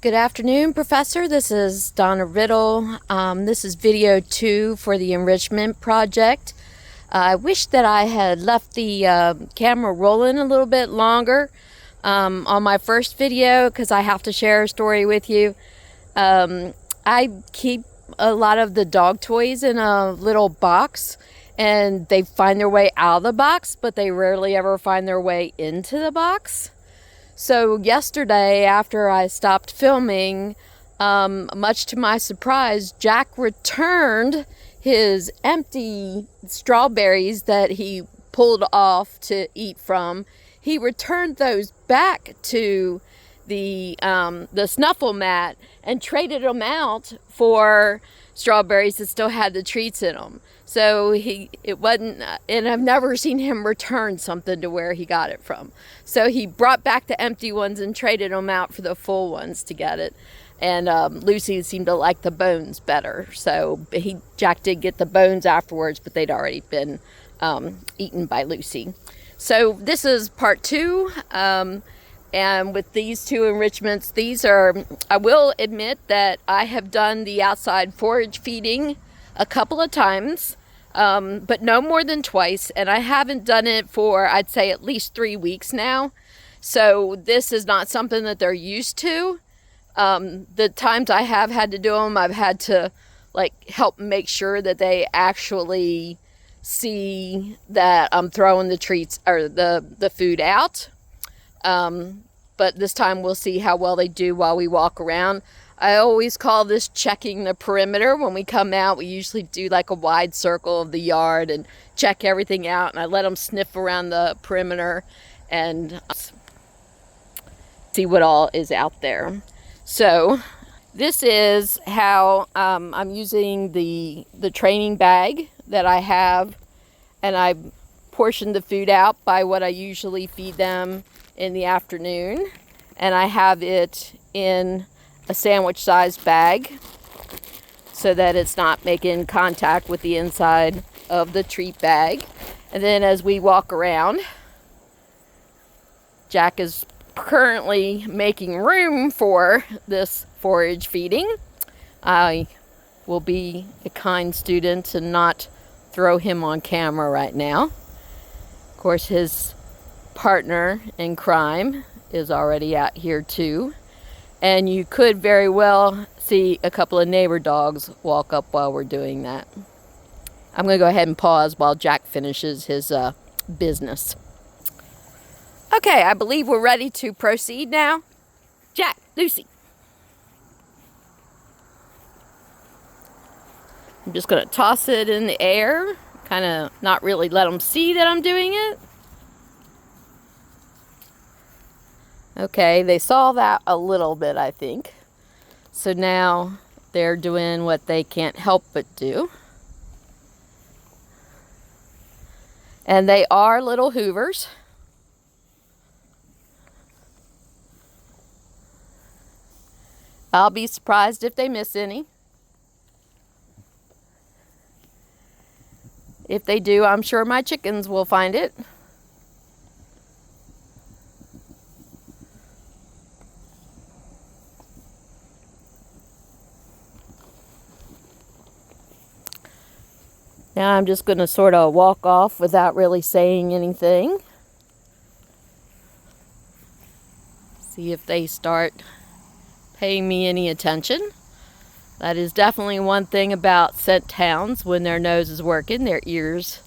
Good afternoon, Professor. This is Donna Riddle. This is video 2 for the enrichment project. I wish that I had left the camera rolling a little bit longer on my first video because I have to share a story with you. I keep a lot of the dog toys in a little box, and they find their way out of the box, but they rarely ever find their way into the box. So yesterday, after I stopped filming, much to my surprise, Jack returned his empty strawberries that he pulled off to eat from. He returned those back to the snuffle mat and traded them out for strawberries that still had the treats in them. So it wasn't, and I've never seen him return something to where he got it from. So he brought back the empty ones and traded them out for the full ones to get it. And Lucy seemed to like the bones better. So Jack did get the bones afterwards, but they'd already been eaten by Lucy. So this is part 2. And with these 2 enrichments, I will admit that I have done the outside forage feeding a couple of times, but no more than twice. And I haven't done it for, I'd say, at least 3 weeks now. So this is not something that they're used to. The times I have had to do them, I've had to help make sure that they actually see that I'm throwing the treats or the food out. But this time we'll see how well they do while we walk around. I always call this checking the perimeter. When we come out, we usually do like a wide circle of the yard and check everything out. And I let them sniff around the perimeter and see what all is out there. So this is how I'm using the training bag that I have. And I portioned the food out by what I usually feed them in the afternoon, and I have it in a sandwich sized bag so that it's not making contact with the inside of the treat bag. And then as we walk around, Jack is currently making room for this forage feeding. I will be a kind student and not throw him on camera right now. Of course, his partner in crime is already out here too, and you could very well see a couple of neighbor dogs walk up while we're doing that. I'm going to go ahead and pause while Jack finishes his business. Okay, I believe we're ready to proceed now. Jack, Lucy. I'm just going to toss it in the air, kind of not really let them see that I'm doing it. Okay, they saw that a little bit, I think. So now they're doing what they can't help but do. And they are little Hoovers. I'll be surprised if they miss any. If they do, I'm sure my chickens will find it. Now I'm just going to sort of walk off without really saying anything. See if they start paying me any attention. That is definitely one thing about scent hounds. When their nose is working, their ears,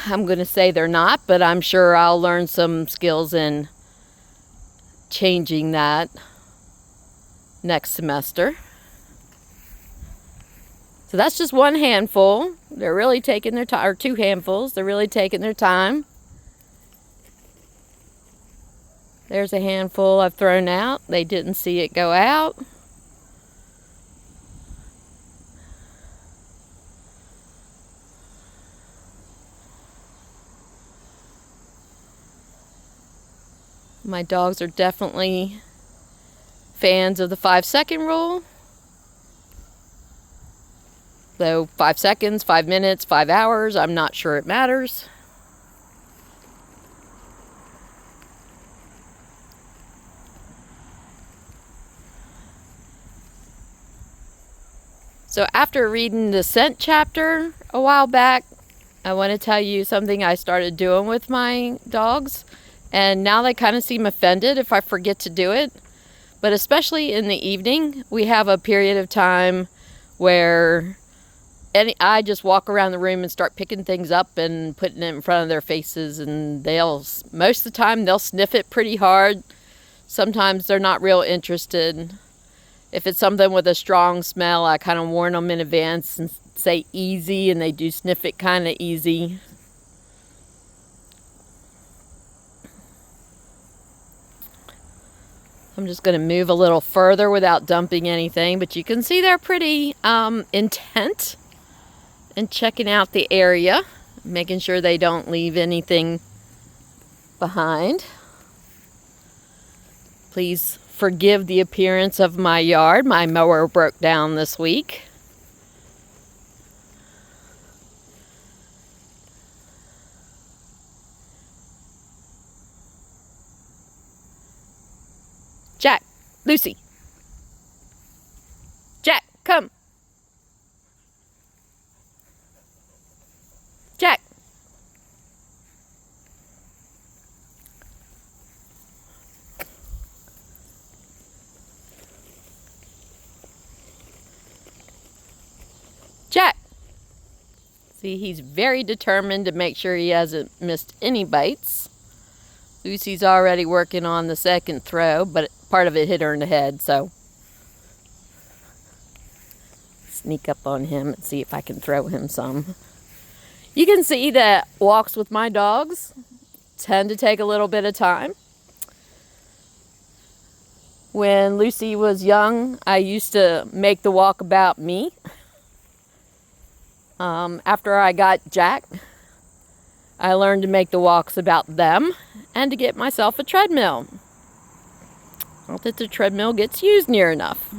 I'm going to say they're not, but I'm sure I'll learn some skills in changing that next semester. So that's just one handful. They're really taking their time, or 2 handfuls. They're really taking their time. There's a handful I've thrown out. They didn't see it go out. My dogs are definitely fans of the 5-second rule. So 5 seconds, 5 minutes, 5 hours, I'm not sure it matters. So after reading the scent chapter a while back, I want to tell you something I started doing with my dogs. And now they kind of seem offended if I forget to do it. But especially in the evening, we have a period of time where I just walk around the room and start picking things up and putting it in front of their faces. And most of the time, they'll sniff it pretty hard. Sometimes they're not real interested. If it's something with a strong smell, I kind of warn them in advance and say easy, and they do sniff it kind of easy. I'm just going to move a little further without dumping anything, but you can see they're pretty intent in checking out the area, making sure they don't leave anything behind. Please forgive the appearance of my yard. My mower broke down this week. Jack, Lucy. Jack, come. Jack. Jack. See, he's very determined to make sure he hasn't missed any bites. Lucy's already working on the second throw, but part of it hit her in the head, so sneak up on him and see if I can throw him some. You can see that walks with my dogs tend to take a little bit of time. When Lucy was young, I used to make the walk about me. After I got Jack, I learned to make the walks about them and to get myself a treadmill. Not that the treadmill gets used near enough.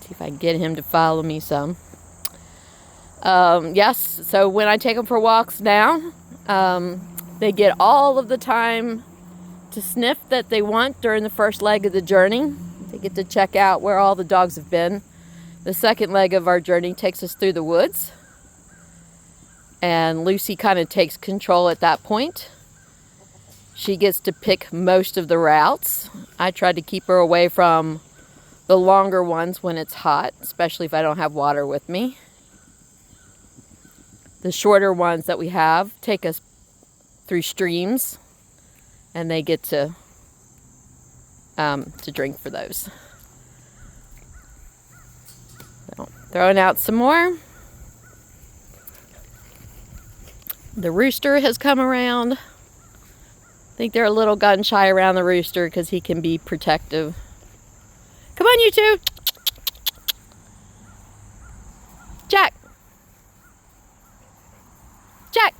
See if I can get him to follow me some. Yes, so when I take them for walks now, they get all of the time to sniff that they want during the first leg of the journey. They get to check out where all the dogs have been. The second leg of our journey takes us through the woods. And Lucy kind of takes control at that point. She gets to pick most of the routes. I try to keep her away from the longer ones when it's hot, especially if I don't have water with me. The shorter ones that we have take us through streams, and they get to drink for those. So, throwing out some more. The rooster has come around. I think they're a little gun shy around the rooster because he can be protective. Come on, you two. Jack. Jack.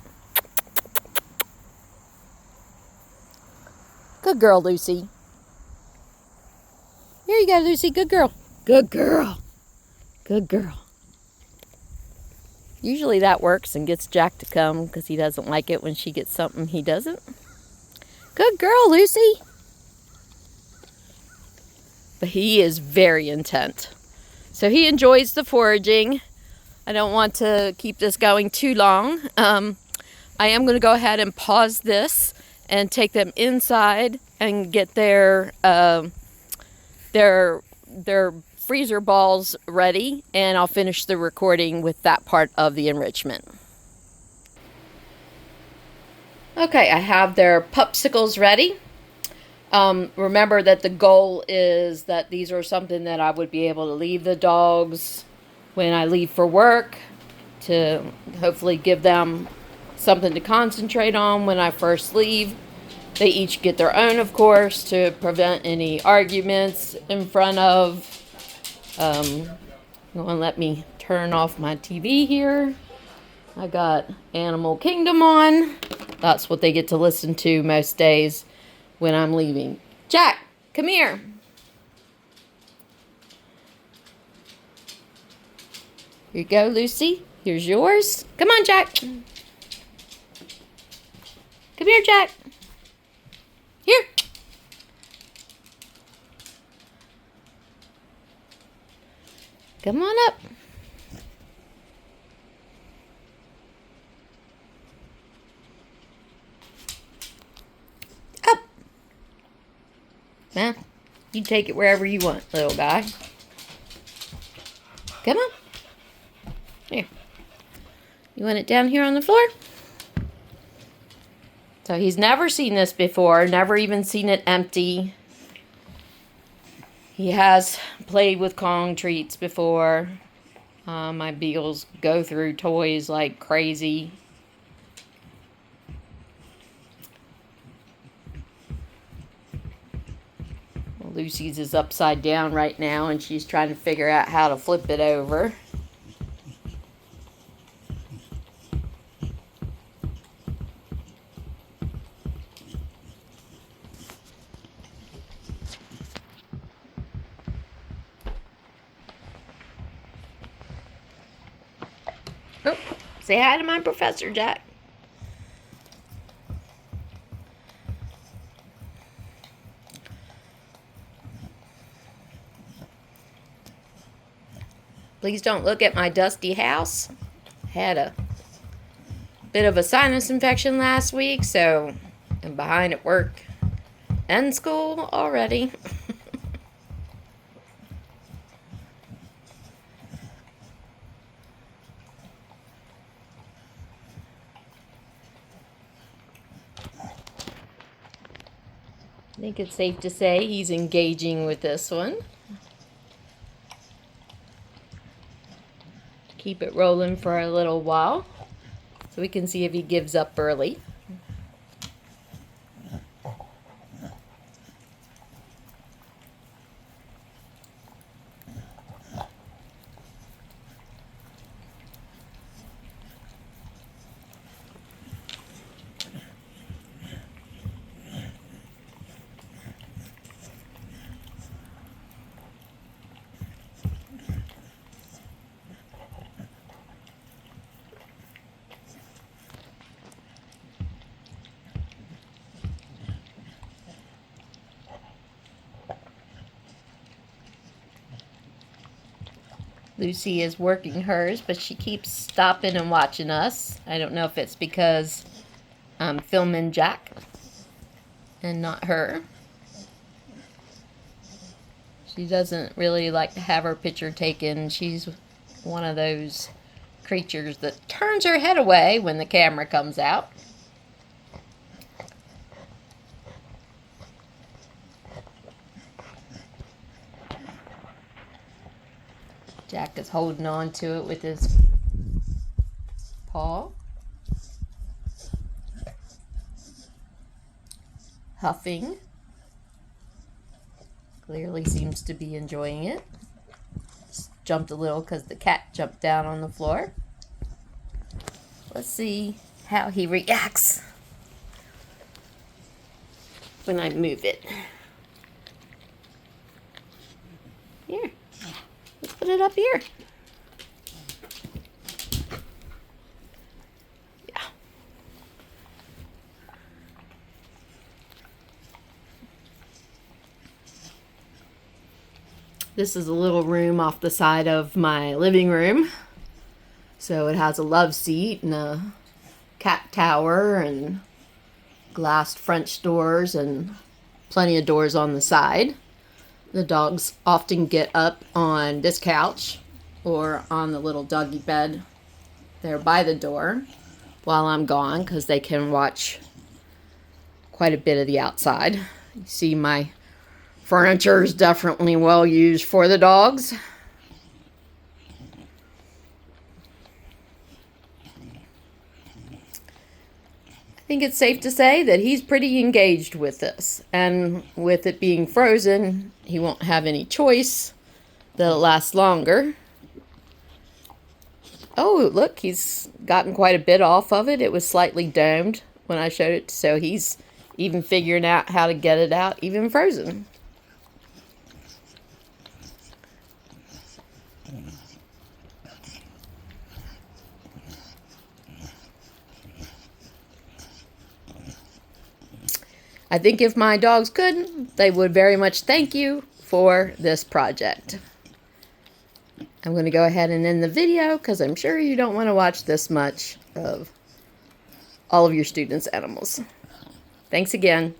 Good girl, Lucy. Here you go, Lucy. Good girl. Good girl. Good girl. Usually that works and gets Jack to come because he doesn't like it when she gets something he doesn't. Good girl, Lucy. But he is very intent. So he enjoys the foraging. I don't want to keep this going too long. I am going to go ahead and pause this and take them inside and get their freezer balls ready, and I'll finish the recording with that part of the enrichment. Okay, I have their popsicles ready. Remember that the goal is that these are something that I would be able to leave the dogs when I leave for work, to hopefully give them something to concentrate on when I first leave. They each get their own, of course, to prevent any arguments in front of. You want to let me turn off my TV here. I got Animal Kingdom on. That's what they get to listen to most days when I'm leaving. Jack, come here. Here you go, Lucy. Here's yours. Come on, Jack. Come here, Jack. Here. Come on up. Up. Well, you take it wherever you want, little guy. Come on. Here. You want it down here on the floor? So he's never seen this before, never even seen it empty. He has played with Kong treats before. My beagles go through toys like crazy. Well, Lucy's is upside down right now and she's trying to figure out how to flip it over. Oh, say hi to my Professor Jack. Please don't look at my dusty house. Had a bit of a sinus infection last week, so I'm behind at work and school already. I think it's safe to say he's engaging with this one. Keep it rolling for a little while so we can see if he gives up early. Lucy is working hers, but she keeps stopping and watching us. I don't know if it's because I'm filming Jack and not her. She doesn't really like to have her picture taken. She's one of those creatures that turns her head away when the camera comes out. Jack is holding on to it with his paw. Huffing. Clearly seems to be enjoying it. Just jumped a little because the cat jumped down on the floor. Let's see how he reacts when I move it. Here. Let's put it up here. Yeah. This is a little room off the side of my living room. So it has a love seat and a cat tower and glassed French doors and plenty of doors on the side. The dogs often get up on this couch or on the little doggy bed there by the door while I'm gone because they can watch quite a bit of the outside. You see my furniture is definitely well used for the dogs. I think it's safe to say that he's pretty engaged with this, and with it being frozen, he won't have any choice. That'll last longer. Oh, look, he's gotten quite a bit off of it. It was slightly domed when I showed it, so he's even figuring out how to get it out, even frozen. I think if my dogs could, they would very much thank you for this project. I'm going to go ahead and end the video because I'm sure you don't want to watch this much of all of your students' animals. Thanks again.